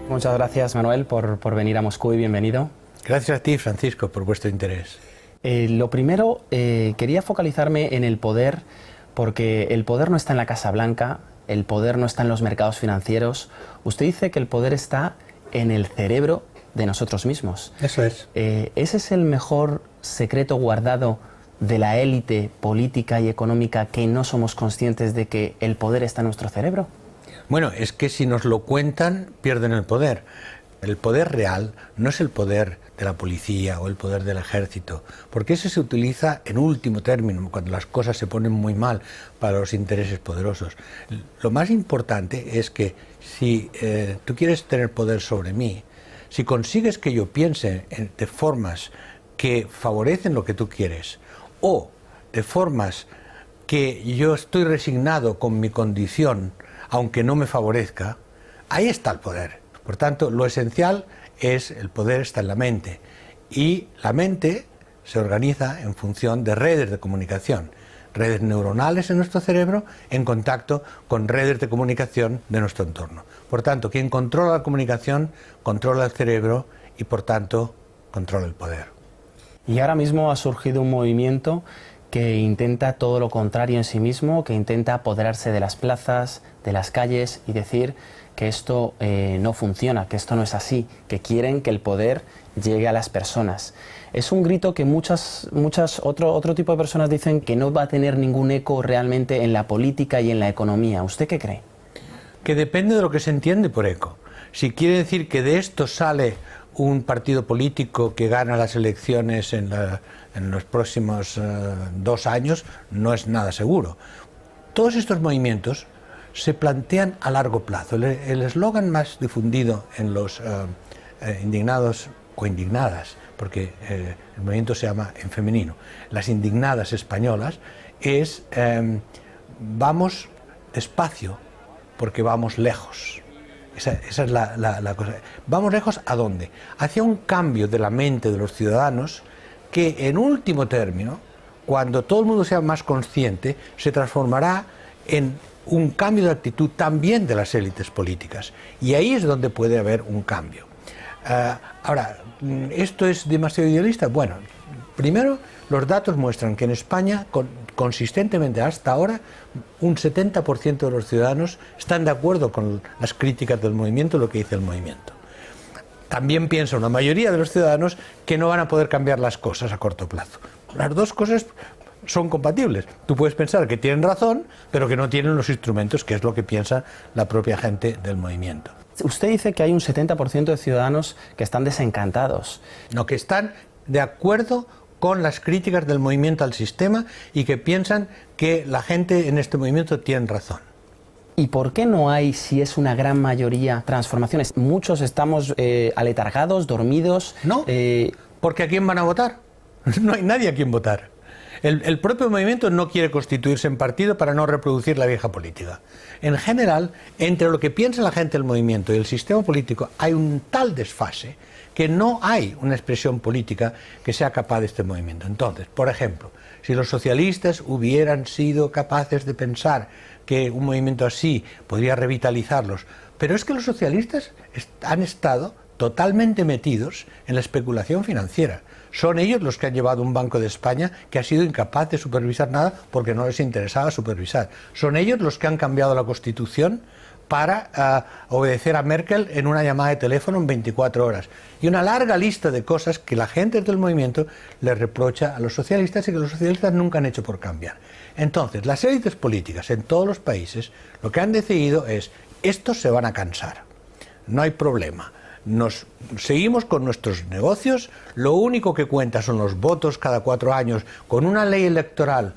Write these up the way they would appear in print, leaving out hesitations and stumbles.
Muchas gracias, Manuel, por venir a Moscú y bienvenido. Gracias a ti, Francisco, por vuestro interés. Lo primero, quería focalizarme en el poder, porque el poder no está en la Casa Blanca, el poder no está en los mercados financieros. Usted dice que el poder está en el cerebro de nosotros mismos. Eso es. ¿Ese es el mejor secreto guardado de la élite política y económica, que no somos conscientes de que el poder está en nuestro cerebro? Bueno, es que si nos lo cuentan, pierden el poder. El poder real no es el poder de la policía o el poder del ejército, porque ese se utiliza en último término, cuando las cosas se ponen muy mal para los intereses poderosos. Lo más importante es que si tú quieres tener poder sobre mí, si consigues que yo piense de formas que favorecen lo que tú quieres, o de formas que yo estoy resignado con mi condición, aunque no me favorezca, ahí está el poder. Por tanto, lo esencial es el poder está en la mente, y la mente se organiza en función de redes de comunicación, redes neuronales en nuestro cerebro en contacto con redes de comunicación de nuestro entorno. Por tanto, quien controla la comunicación controla el cerebro y, por tanto, controla el poder. Y ahora mismo ha surgido un movimiento que intenta todo lo contrario en sí mismo, que intenta apoderarse de las plazas, de las calles y decir que esto no funciona, que esto no es así, que quieren que el poder llegue a las personas. Es un grito que otro tipo de personas dicen que no va a tener ningún eco realmente en la política y en la economía. ¿Usted qué cree? Que depende de lo que se entiende por eco. Si quiere decir que de esto sale un partido político que gana las elecciones en los próximos 2 años, no es nada seguro. Todos estos movimientos se plantean a largo plazo. El eslogan más difundido en los indignados o indignadas, porque el movimiento se llama en femenino, las indignadas españolas, es vamos despacio porque vamos lejos. Esa es la cosa. ¿Vamos lejos a dónde? Hacia un cambio de la mente de los ciudadanos que, en último término, cuando todo el mundo sea más consciente, se transformará en un cambio de actitud también de las élites políticas. Y ahí es donde puede haber un cambio. Ahora, ¿esto es demasiado idealista? Bueno, primero, los datos muestran que en España, consistentemente hasta ahora, un 70% de los ciudadanos están de acuerdo con las críticas del movimiento, lo que dice el movimiento. También piensa una mayoría de los ciudadanos que no van a poder cambiar las cosas a corto plazo. Las dos cosas son compatibles. Tú puedes pensar que tienen razón, pero que no tienen los instrumentos, que es lo que piensa la propia gente del movimiento. Usted dice que hay un 70% de ciudadanos que están desencantados. No, que están de acuerdo con las críticas del movimiento al sistema y que piensan que la gente en este movimiento tiene razón. ¿Y por qué no hay, si es una gran mayoría, transformaciones? Muchos estamos aletargados, dormidos. No, porque ¿a quién van a votar? No hay nadie a quien votar. El propio movimiento no quiere constituirse en partido para no reproducir la vieja política. En general, entre lo que piensa la gente del movimiento y el sistema político hay un tal desfase que no hay una expresión política que sea capaz de este movimiento. Entonces, por ejemplo, si los socialistas hubieran sido capaces de pensar que un movimiento así podría revitalizarlos, pero es que los socialistas han estado totalmente metidos en la especulación financiera. Son ellos los que han llevado un Banco de España que ha sido incapaz de supervisar nada porque no les interesaba supervisar. Son ellos los que han cambiado la Constitución para obedecer a Merkel en una llamada de teléfono en 24 horas. Y una larga lista de cosas que la gente del movimiento les reprocha a los socialistas y que los socialistas nunca han hecho por cambiar. Entonces, las élites políticas en todos los países lo que han decidido es, estos se van a cansar, no hay problema. Seguimos con nuestros negocios, lo único que cuenta son los votos cada 4 años, con una ley electoral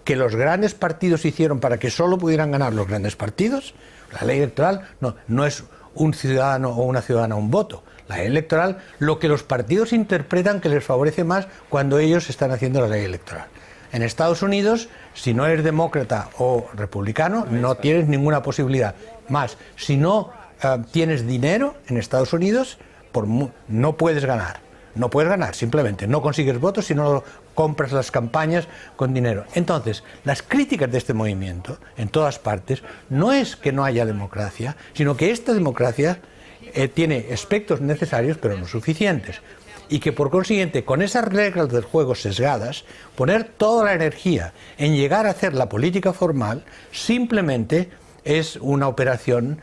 que los grandes partidos hicieron para que solo pudieran ganar los grandes partidos. La ley electoral no es un ciudadano o una ciudadana un voto. La ley electoral, lo que los partidos interpretan que les favorece más cuando ellos están haciendo la ley electoral. En Estados Unidos, si no eres demócrata o republicano, no tienes ninguna posibilidad. Más, si no tienes dinero en Estados Unidos, no puedes ganar. No puedes ganar, simplemente no consigues votos si no compras las campañas con dinero. Entonces, las críticas de este movimiento, en todas partes, no es que no haya democracia, sino que esta democracia tiene aspectos necesarios pero no suficientes. Y que por consiguiente, con esas reglas del juego sesgadas, poner toda la energía en llegar a hacer la política formal simplemente es una operación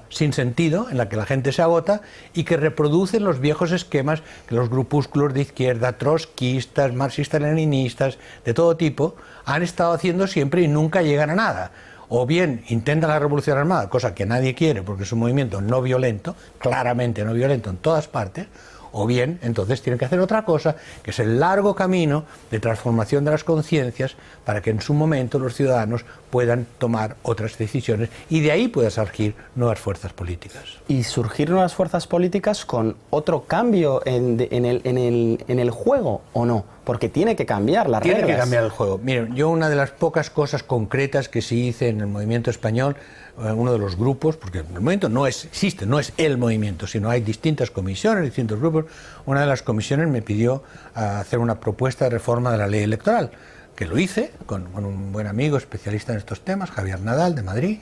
sin sentido, en la que la gente se agota y que reproducen los viejos esquemas que los grupúsculos de izquierda, trotskistas, marxistas-leninistas, de todo tipo, han estado haciendo siempre y nunca llegan a nada. O bien intentan la revolución armada, cosa que nadie quiere porque es un movimiento no violento, claramente no violento en todas partes, o bien entonces tienen que hacer otra cosa, que es el largo camino de transformación de las conciencias para que en su momento los ciudadanos puedan tomar otras decisiones y de ahí puedan surgir nuevas fuerzas políticas. Y surgir nuevas fuerzas políticas con otro cambio en el juego, ¿o no? Porque tiene que cambiar las reglas. Tiene que cambiar el juego. Miren, yo una de las pocas cosas concretas que sí hice en el movimiento español, uno de los grupos, porque el movimiento no existe, no es el movimiento, sino hay distintas comisiones, distintos grupos. Una de las comisiones me pidió hacer una propuesta de reforma de la ley electoral, que lo hice con un buen amigo especialista en estos temas, Javier Nadal, de Madrid,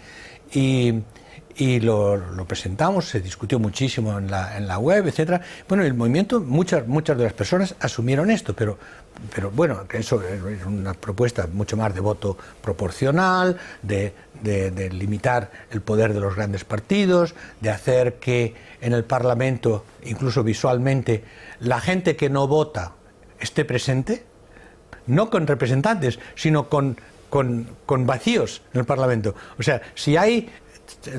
y lo presentamos, se discutió muchísimo en la web, etcétera. Bueno, el movimiento, muchas de las personas asumieron esto, pero bueno, que eso es una propuesta mucho más de voto proporcional, de limitar el poder de los grandes partidos, de hacer que en el Parlamento, incluso visualmente, la gente que no vota esté presente, no con representantes, sino con vacíos en el Parlamento. O sea, si hay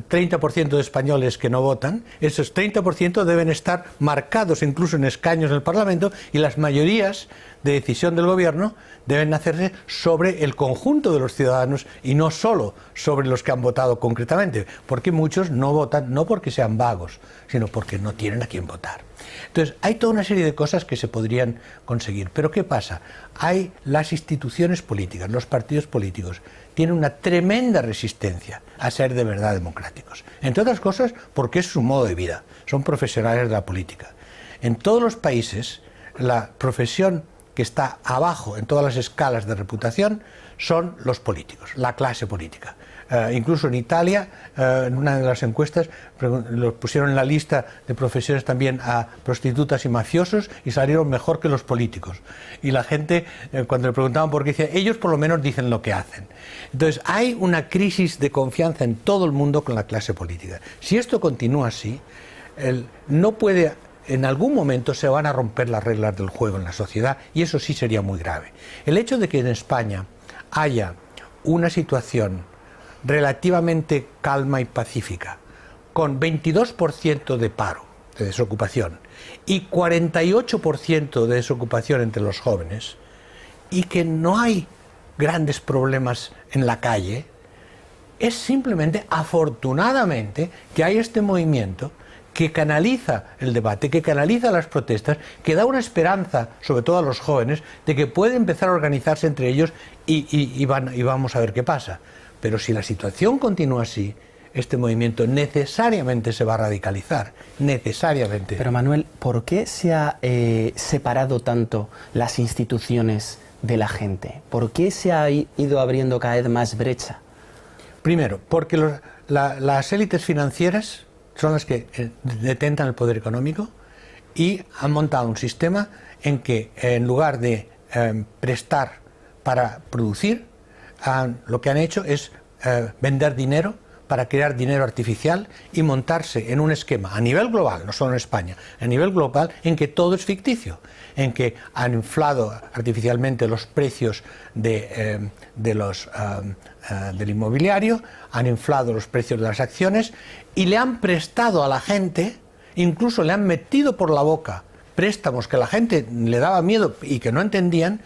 30% de españoles que no votan, esos 30% deben estar marcados incluso en escaños en el Parlamento, y las mayorías de decisión del gobierno deben hacerse sobre el conjunto de los ciudadanos y no solo sobre los que han votado concretamente, porque muchos no votan no porque sean vagos, sino porque no tienen a quién votar. Entonces, hay toda una serie de cosas que se podrían conseguir. Pero ¿qué pasa? Hay las instituciones políticas, los partidos políticos, tienen una tremenda resistencia a ser de verdad democráticos. Entre otras cosas, porque es su modo de vida. Son profesionales de la política. En todos los países, la profesión que está abajo en todas las escalas de reputación son los políticos, la clase política. Incluso en Italia, en una de las encuestas, los pusieron en la lista de profesiones también a prostitutas y mafiosos y salieron mejor que los políticos. Y la gente, cuando le preguntaban por qué, decía, ellos por lo menos dicen lo que hacen. Entonces, hay una crisis de confianza en todo el mundo con la clase política. Si esto continúa así, no puede... En algún momento se van a romper las reglas del juego en la sociedad y eso sí sería muy grave. El hecho de que en España haya una situación relativamente calma y pacífica, con 22% de paro, de desocupación, y 48% de desocupación entre los jóvenes, y que no hay grandes problemas en la calle, es simplemente, afortunadamente, que hay este movimiento que canaliza el debate, que canaliza las protestas, que da una esperanza, sobre todo a los jóvenes, de que pueden empezar a organizarse entre ellos y vamos a ver qué pasa. Pero si la situación continúa así, este movimiento necesariamente se va a radicalizar, necesariamente. Pero Manuel, ¿por qué se ha separado tanto las instituciones de la gente? ¿Por qué se ha ido abriendo cada vez más brecha? Primero, porque las élites financieras son las que detentan el poder económico y han montado un sistema en que en lugar de prestar para producir, lo que han hecho es vender dinero para crear dinero artificial y montarse en un esquema a nivel global, no solo en España, a nivel global, en que todo es ficticio, en que han inflado artificialmente los precios del inmobiliario, han inflado los precios de las acciones y le han prestado a la gente, incluso le han metido por la boca préstamos que la gente le daba miedo y que no entendían,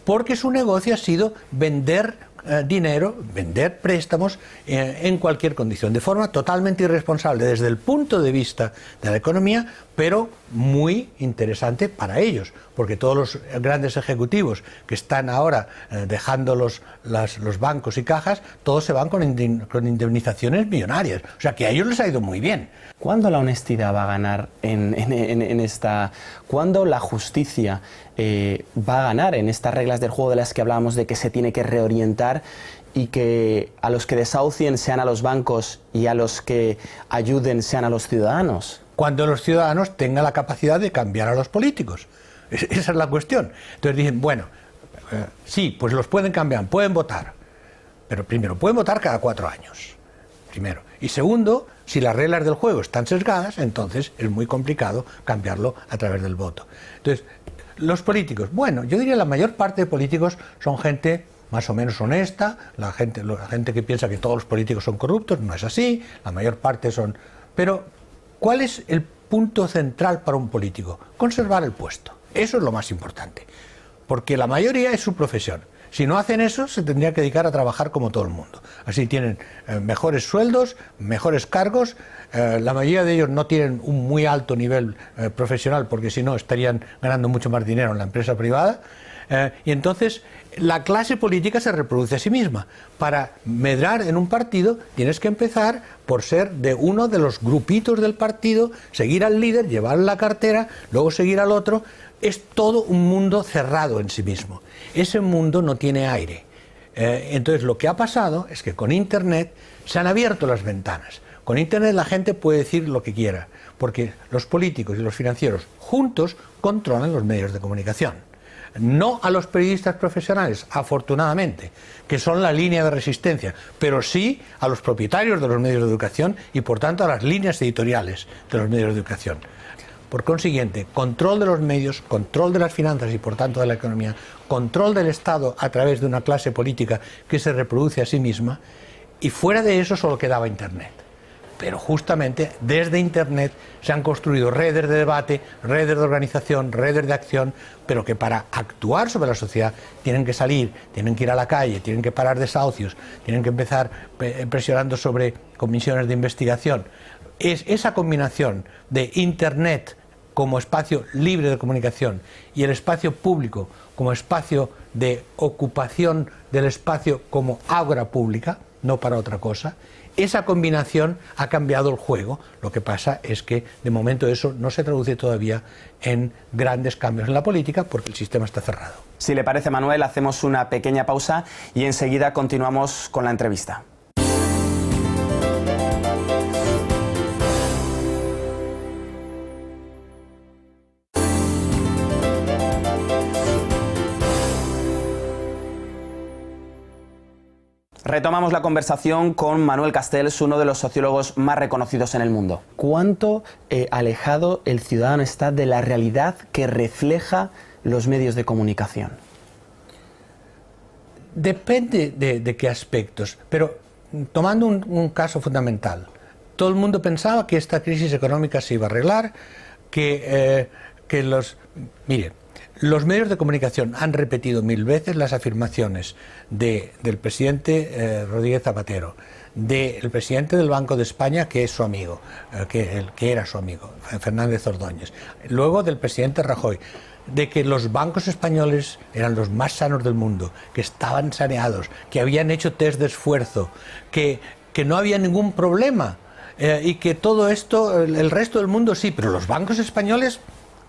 porque su negocio ha sido vender dinero, vender préstamos en cualquier condición, de forma totalmente irresponsable desde el punto de vista de la economía, pero muy interesante para ellos, porque todos los grandes ejecutivos que están ahora dejando los bancos y cajas, todos se van con indemnizaciones millonarias, o sea que a ellos les ha ido muy bien. ¿Cuándo la honestidad va a ganar en esta... ¿Cuándo la justicia va a ganar en estas reglas del juego de las que hablábamos, de que se tiene que reorientar y que a los que desahucien sean a los bancos y a los que ayuden sean a los ciudadanos? Cuando los ciudadanos tengan la capacidad de cambiar a los políticos. Esa es la cuestión. Entonces dicen, bueno, sí, pues los pueden cambiar, pueden votar. Pero primero, pueden votar cada 4 años. Primero. Y segundo, si las reglas del juego están sesgadas, entonces es muy complicado cambiarlo a través del voto. Entonces, los políticos, bueno, yo diría la mayor parte de políticos son gente más o menos honesta, la gente que piensa que todos los políticos son corruptos, no es así, la mayor parte son... Pero, ¿cuál es el punto central para un político? Conservar el puesto. Eso es lo más importante, porque la mayoría es su profesión. Si no hacen eso, se tendría que dedicar a trabajar como todo el mundo. Así tienen mejores sueldos, mejores cargos, la mayoría de ellos no tienen un muy alto nivel profesional, porque si no estarían ganando mucho más dinero en la empresa privada, y entonces la clase política se reproduce a sí misma. Para medrar en un partido tienes que empezar por ser de uno de los grupitos del partido, seguir al líder, llevar la cartera, luego seguir al otro. Es todo un mundo cerrado en sí mismo. Ese mundo no tiene aire. Entonces lo que ha pasado es que con Internet se han abierto las ventanas. Con Internet la gente puede decir lo que quiera, porque los políticos y los financieros juntos controlan los medios de comunicación. No a los periodistas profesionales, afortunadamente, que son la línea de resistencia, pero sí a los propietarios de los medios de educación y por tanto a las líneas editoriales de los medios de educación. Por consiguiente, control de los medios, control de las finanzas y por tanto de la economía, control del Estado a través de una clase política que se reproduce a sí misma, y fuera de eso solo quedaba Internet. Pero justamente desde Internet se han construido redes de debate, redes de organización, redes de acción, pero que para actuar sobre la sociedad tienen que salir, tienen que ir a la calle, tienen que parar desahucios, tienen que empezar presionando sobre comisiones de investigación. Es esa combinación de Internet como espacio libre de comunicación y el espacio público como espacio de ocupación del espacio como ágora pública, no para otra cosa. Esa combinación ha cambiado el juego. Lo que pasa es que de momento eso no se traduce todavía en grandes cambios en la política porque el sistema está cerrado. Si le parece, Manuel, hacemos una pequeña pausa y enseguida continuamos con la entrevista. Retomamos la conversación con Manuel Castells, uno de los sociólogos más reconocidos en el mundo. ¿Cuánto alejado el ciudadano está de la realidad que refleja los medios de comunicación? Depende de qué aspectos, pero tomando un caso fundamental. Todo el mundo pensaba que esta crisis económica se iba a arreglar, los medios de comunicación han repetido 1000 veces las afirmaciones del presidente Rodríguez Zapatero, del presidente del Banco de España, que es su amigo, que era su amigo, Fernández Ordóñez, luego del presidente Rajoy, de que los bancos españoles eran los más sanos del mundo, que estaban saneados, que habían hecho test de esfuerzo, que no había ningún problema, y que todo esto, el resto del mundo sí, pero los bancos españoles...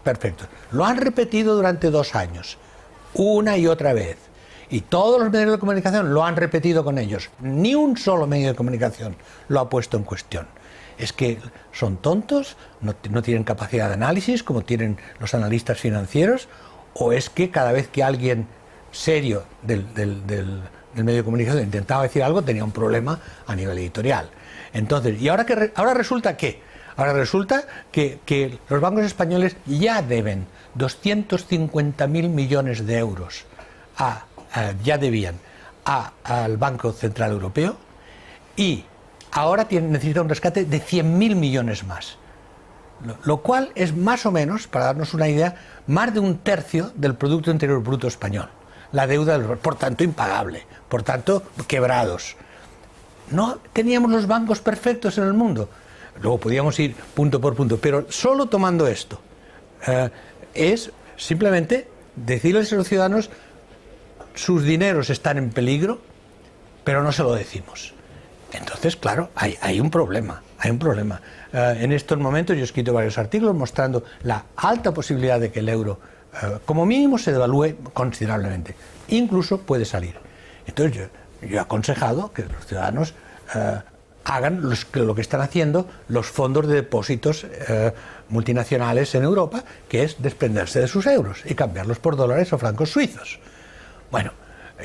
Perfecto. Lo han repetido durante 2 años, una y otra vez. Y todos los medios de comunicación lo han repetido con ellos. Ni un solo medio de comunicación lo ha puesto en cuestión. Es que son tontos, no tienen capacidad de análisis como tienen los analistas financieros, o es que cada vez que alguien serio del medio de comunicación intentaba decir algo tenía un problema a nivel editorial. Entonces, ¿y ahora resulta qué? Ahora resulta que los bancos españoles ya deben 250.000 millones de euros, ya debían al Banco Central Europeo, y ahora necesitan un rescate de 100.000 millones más. Lo cual es más o menos, para darnos una idea, más de 1/3 del Producto Interior Bruto español. La deuda, por tanto, impagable, por tanto, quebrados. No teníamos los bancos perfectos en el mundo. Luego podíamos ir punto por punto, pero solo tomando esto, es simplemente decirles a los ciudadanos: sus dineros están en peligro, pero no se lo decimos. Entonces, claro, hay un problema, en estos momentos yo he escrito varios artículos mostrando la alta posibilidad de que el euro, como mínimo, se devalúe considerablemente. Incluso puede salir. Entonces yo he aconsejado que los ciudadanos hagan lo que están haciendo los fondos de depósitos multinacionales en Europa, que es desprenderse de sus euros y cambiarlos por dólares o francos suizos. Bueno,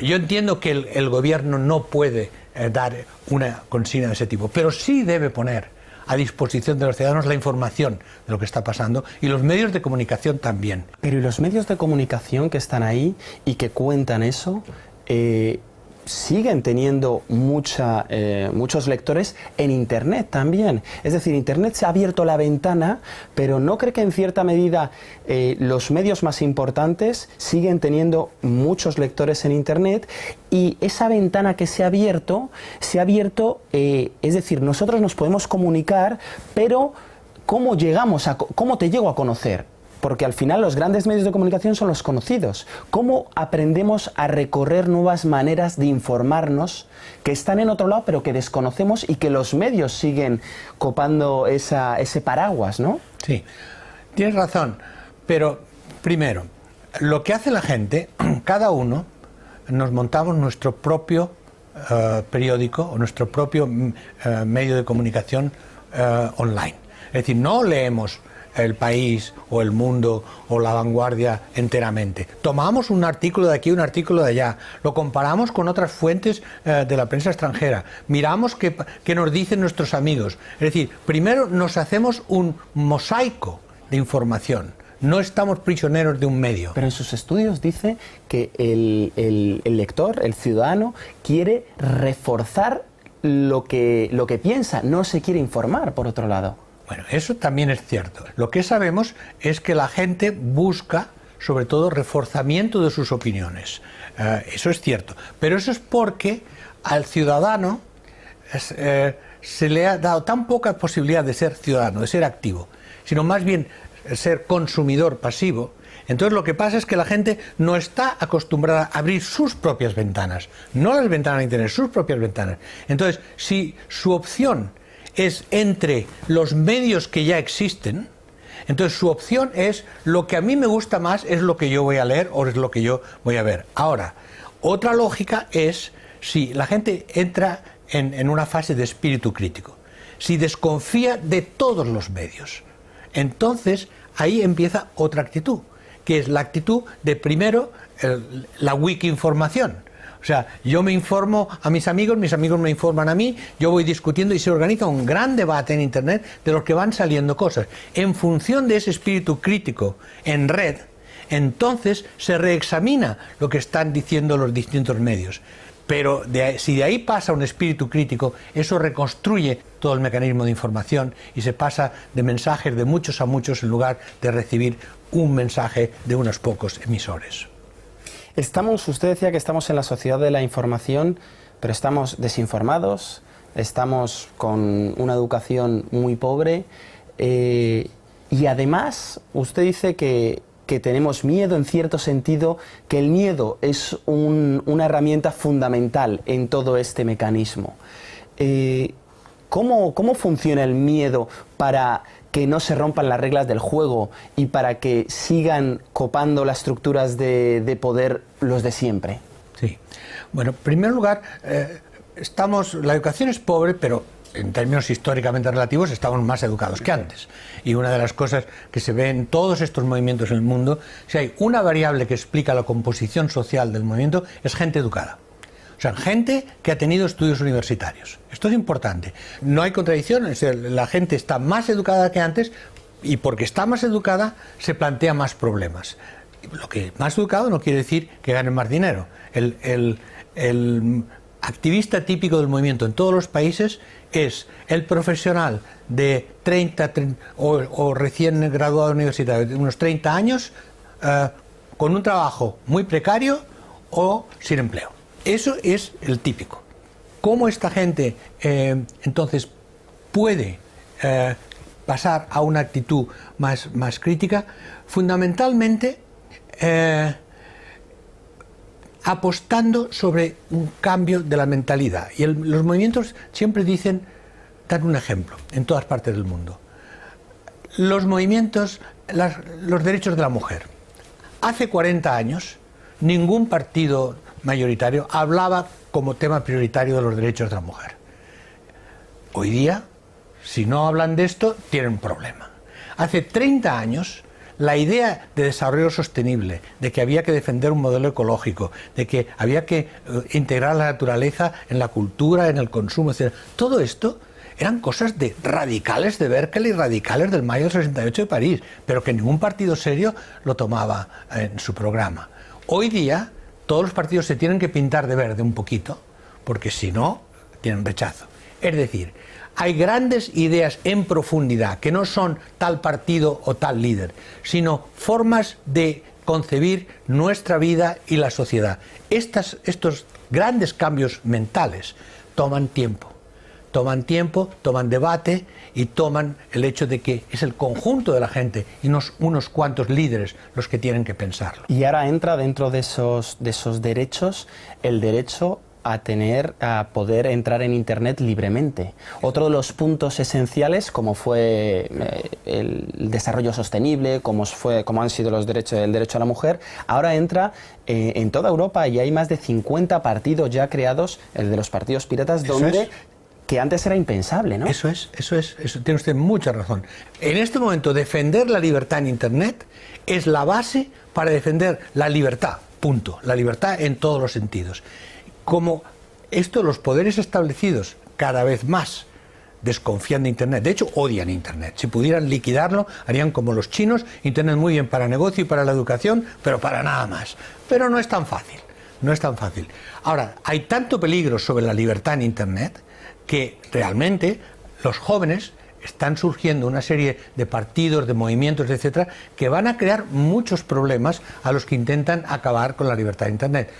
yo entiendo que el gobierno no puede dar una consigna de ese tipo, pero sí debe poner a disposición de los ciudadanos la información de lo que está pasando, y los medios de comunicación también. Pero ¿y los medios de comunicación que están ahí y que cuentan eso? Siguen teniendo muchos lectores en Internet también. Es decir, Internet se ha abierto la ventana, pero ¿no cree que en cierta medida los medios más importantes siguen teniendo muchos lectores en Internet? Y esa ventana que se ha abierto, es decir, nosotros nos podemos comunicar, pero ¿cómo te llego a conocer? Porque al final los grandes medios de comunicación son los conocidos. ¿Cómo aprendemos a recorrer nuevas maneras de informarnos que están en otro lado pero que desconocemos y que los medios siguen copando ese paraguas, ¿no? Sí, tienes razón. Pero primero, lo que hace la gente, cada uno nos montamos nuestro propio periódico o nuestro propio medio de comunicación online. Es decir, no leemos El País o El Mundo o La Vanguardia enteramente. Tomamos un artículo de aquí, un artículo de allá, lo comparamos con otras fuentes de la prensa extranjera, miramos qué nos dicen nuestros amigos. Es decir, primero nos hacemos un mosaico de información. No estamos prisioneros de un medio. Pero en sus estudios dice que el lector, el ciudadano, quiere reforzar lo que piensa, no se quiere informar, por otro lado. Bueno, eso también es cierto. Lo que sabemos es que la gente busca, sobre todo, reforzamiento de sus opiniones. Eso es cierto. Pero eso es porque al ciudadano se le ha dado tan poca posibilidad de ser ciudadano, de ser activo, sino más bien ser consumidor pasivo. Entonces lo que pasa es que la gente no está acostumbrada a abrir sus propias ventanas, no las ventanas de Internet, sus propias ventanas. Entonces, si su opción es entre los medios que ya existen, entonces su opción es lo que a mí me gusta más es lo que yo voy a leer o es lo que yo voy a ver. Ahora, otra lógica es si la gente entra en una fase de espíritu crítico, si desconfía de todos los medios, entonces ahí empieza otra actitud, que es la actitud de primero la wikinformación. O sea, yo me informo a mis amigos me informan a mí, yo voy discutiendo y se organiza un gran debate en Internet de los que van saliendo cosas. En función de ese espíritu crítico en red, entonces se reexamina lo que están diciendo los distintos medios. Pero si de ahí pasa un espíritu crítico, eso reconstruye todo el mecanismo de información y se pasa de mensajes de muchos a muchos en lugar de recibir un mensaje de unos pocos emisores. Usted decía que estamos en la sociedad de la información, pero estamos desinformados, estamos con una educación muy pobre y además usted dice que tenemos miedo en cierto sentido, que el miedo es una herramienta fundamental en todo este mecanismo. ¿Cómo funciona el miedo para que no se rompan las reglas del juego y para que sigan copando las estructuras de poder los de siempre? Sí. Bueno, en primer lugar, la educación es pobre, pero en términos históricamente relativos estamos más educados que antes. Y una de las cosas que se ve en todos estos movimientos en el mundo, si hay una variable que explica la composición social del movimiento, es gente educada. O sea, gente que ha tenido estudios universitarios. Esto es importante. No hay contradicción, la gente está más educada que antes y porque está más educada se plantea más problemas. Lo que más educado no quiere decir que gane más dinero. El activista típico del movimiento en todos los países es el profesional de 30 o recién graduado universitario de unos 30 años con un trabajo muy precario o sin empleo. Eso es el típico. ¿Cómo esta gente entonces puede pasar a una actitud más crítica? Fundamentalmente apostando sobre un cambio de la mentalidad. Y los movimientos siempre dan un ejemplo en todas partes del mundo. Los movimientos, los derechos de la mujer. Hace 40 años, ningún partido mayoritario hablaba como tema prioritario de los derechos de la mujer. Hoy día, si no hablan de esto, tienen un problema. Hace 30 años, la idea de desarrollo sostenible, de que había que defender un modelo ecológico, de que había que integrar la naturaleza en la cultura, en el consumo, etc. Todo esto eran cosas de radicales de Berkeley, radicales del mayo del 68 de París, pero que ningún partido serio lo tomaba en su programa. Hoy día, todos los partidos se tienen que pintar de verde un poquito, porque si no, tienen rechazo. Es decir, hay grandes ideas en profundidad, que no son tal partido o tal líder, sino formas de concebir nuestra vida y la sociedad. Estos grandes cambios mentales toman tiempo, toman debate y toman el hecho de que es el conjunto de la gente y no unos cuantos líderes los que tienen que pensarlo. Y ahora entra dentro de esos derechos el derecho a poder entrar en Internet libremente. Otro de los puntos esenciales, como fue el desarrollo sostenible, como han sido el derecho a la mujer, ahora entra en toda Europa y hay más de 50 partidos ya creados, el de los partidos piratas, que antes era impensable, ¿no? Eso tiene usted mucha razón. En este momento, defender la libertad en Internet es la base para defender la libertad, punto. La libertad en todos los sentidos. Como los poderes establecidos cada vez más desconfían de Internet, de hecho odian Internet. Si pudieran liquidarlo, harían como los chinos, Internet muy bien para negocio y para la educación, pero para nada más. Pero no es tan fácil, no es tan fácil. Ahora, hay tanto peligro sobre la libertad en Internet que realmente los jóvenes están surgiendo una serie de partidos, de movimientos, etcétera, que van a crear muchos problemas a los que intentan acabar con la libertad de Internet.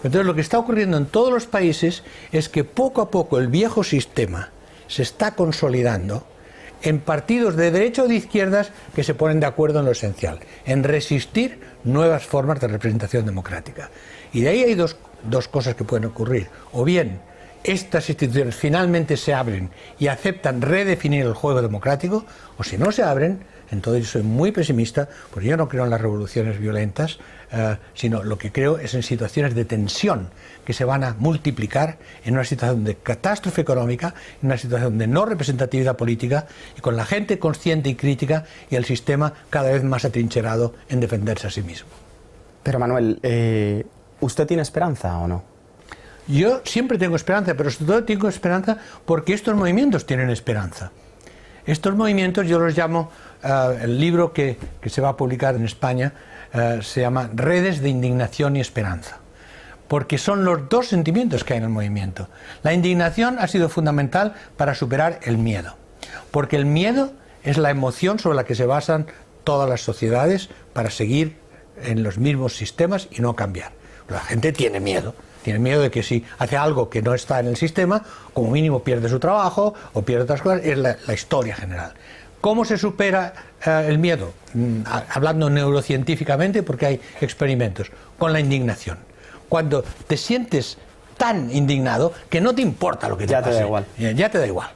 Entonces, lo que está ocurriendo en todos los países es que poco a poco el viejo sistema se está consolidando en partidos de derecha o de izquierdas que se ponen de acuerdo en lo esencial, en resistir nuevas formas de representación democrática. Y de ahí hay dos cosas que pueden ocurrir. O bien, estas instituciones finalmente se abren y aceptan redefinir el juego democrático, o si no se abren, entonces yo soy muy pesimista, porque yo no creo en las revoluciones violentas, sino lo que creo es en situaciones de tensión que se van a multiplicar en una situación de catástrofe económica, en una situación de no representatividad política y con la gente consciente y crítica y el sistema cada vez más atrincherado en defenderse a sí mismo. Pero Manuel, ¿usted tiene esperanza o no? Yo siempre tengo esperanza, pero sobre todo tengo esperanza porque estos movimientos tienen esperanza. Estos movimientos yo los llamo, el libro que se va a publicar en España se llama Redes de Indignación y Esperanza, porque son los dos sentimientos que hay en el movimiento. La indignación ha sido fundamental para superar el miedo, porque el miedo es la emoción sobre la que se basan todas las sociedades para seguir en los mismos sistemas y no cambiar. La gente tiene miedo de que si hace algo que no está en el sistema, como mínimo pierde su trabajo o pierde otras cosas, es la historia general. ¿Cómo se supera el miedo? Hablando neurocientíficamente, porque hay experimentos, con la indignación. Cuando te sientes tan indignado que no te importa lo que te pase. Ya te da igual. Ya te da igual.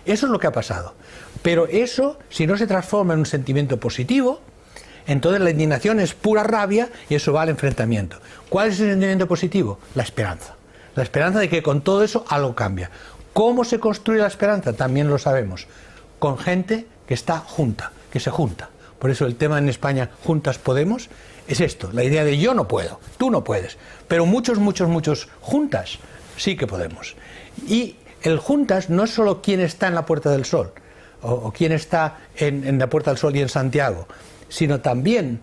Eso es lo que ha pasado. Pero eso, si no se transforma en un sentimiento positivo, entonces la indignación es pura rabia y eso va al enfrentamiento. ¿Cuál es el sentimiento positivo? La esperanza. La esperanza de que con todo eso algo cambia. ¿Cómo se construye la esperanza? También lo sabemos. Con gente que está junta, que se junta. Por eso el tema en España, Juntas Podemos, es esto, la idea de yo no puedo, tú no puedes, pero muchos juntas sí que podemos. Y el juntas no es solo quién está en la Puerta del Sol, o quién está en la Puerta del Sol y en Santiago, sino también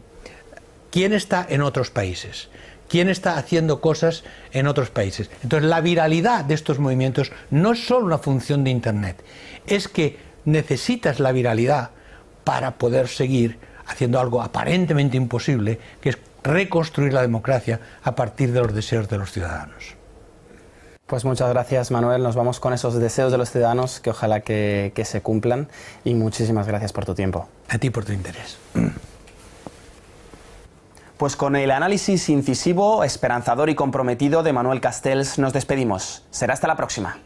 quién está en otros países, quién está haciendo cosas en otros países. Entonces la viralidad de estos movimientos no es solo una función de Internet, es que necesitas la viralidad para poder seguir haciendo algo aparentemente imposible, que es reconstruir la democracia a partir de los deseos de los ciudadanos. Pues muchas gracias, Manuel. Nos vamos con esos deseos de los ciudadanos que ojalá que se cumplan y muchísimas gracias por tu tiempo. A ti por tu interés. Pues con el análisis incisivo, esperanzador y comprometido de Manuel Castells nos despedimos. Será hasta la próxima.